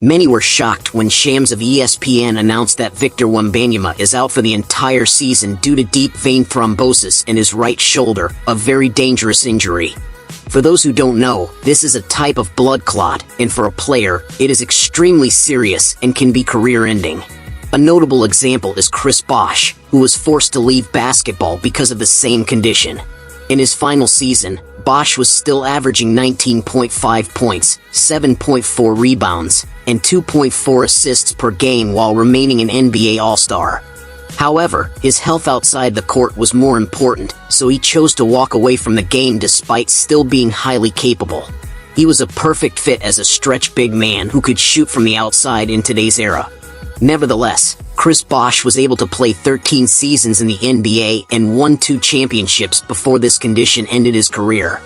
Many were shocked when Shams of ESPN announced that Victor Wembanyama is out for the entire season due to deep vein thrombosis in his right shoulder, a very dangerous injury. For those who don't know, this is a type of blood clot, and for a player, it is extremely serious and can be career-ending. A notable example is Chris Bosh, who was forced to leave basketball because of the same condition. In his final season, Bosh was still averaging 19.5 points, 7.4 rebounds, and 2.4 assists per game while remaining an NBA All-Star. However, his health outside the court was more important, so he chose to walk away from the game despite still being highly capable. He was a perfect fit as a stretch big man who could shoot from the outside in today's era. Nevertheless, Chris Bosh was able to play 13 seasons in the NBA and won 2 championships before this condition ended his career.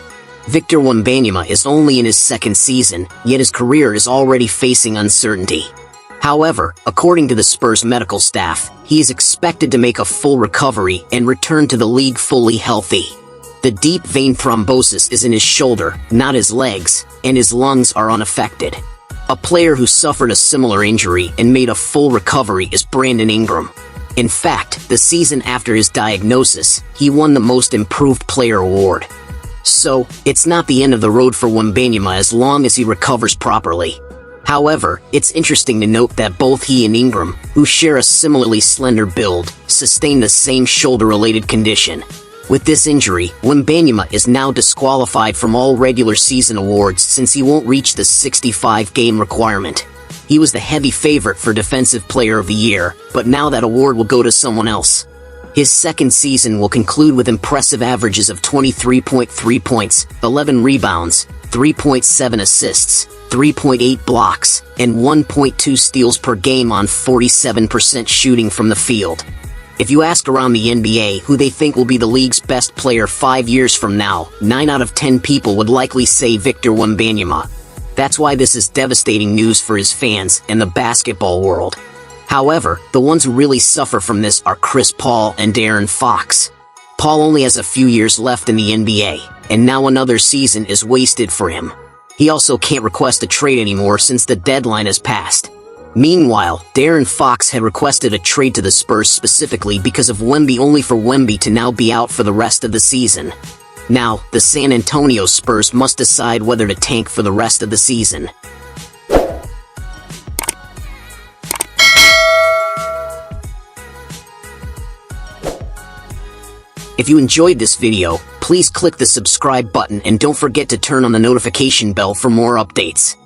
Victor Wembanyama is only in his 2nd season, yet his career is already facing uncertainty. However, according to the Spurs medical staff, he is expected to make a full recovery and return to the league fully healthy. The deep vein thrombosis is in his shoulder, not his legs, and his lungs are unaffected. A player who suffered a similar injury and made a full recovery is Brandon Ingram. In fact, the season after his diagnosis, he won the Most Improved Player award. So, it's not the end of the road for Wembanyama as long as he recovers properly. However, it's interesting to note that both he and Ingram, who share a similarly slender build, sustained the same shoulder-related condition. With this injury, Wembanyama is now disqualified from all regular season awards since he won't reach the 65-game requirement. He was the heavy favorite for Defensive Player of the Year, but now that award will go to someone else. His 2nd season will conclude with impressive averages of 23.3 points, 11 rebounds, 3.7 assists, 3.8 blocks, and 1.2 steals per game on 47% shooting from the field. If you ask around the NBA who they think will be the league's best player 5 years from now, 9 out of 10 people would likely say Victor Wembanyama. That's why this is devastating news for his fans and the basketball world. However, the ones who really suffer from this are Chris Paul and De'Aaron Fox. Paul only has a few years left in the NBA, and now another season is wasted for him. He also can't request a trade anymore since the deadline has passed. Meanwhile, De'Aaron Fox had requested a trade to the Spurs specifically because of Wemby, only for Wemby to now be out for the rest of the season. Now, the San Antonio Spurs must decide whether to tank for the rest of the season. If you enjoyed this video, please click the subscribe button and don't forget to turn on the notification bell for more updates.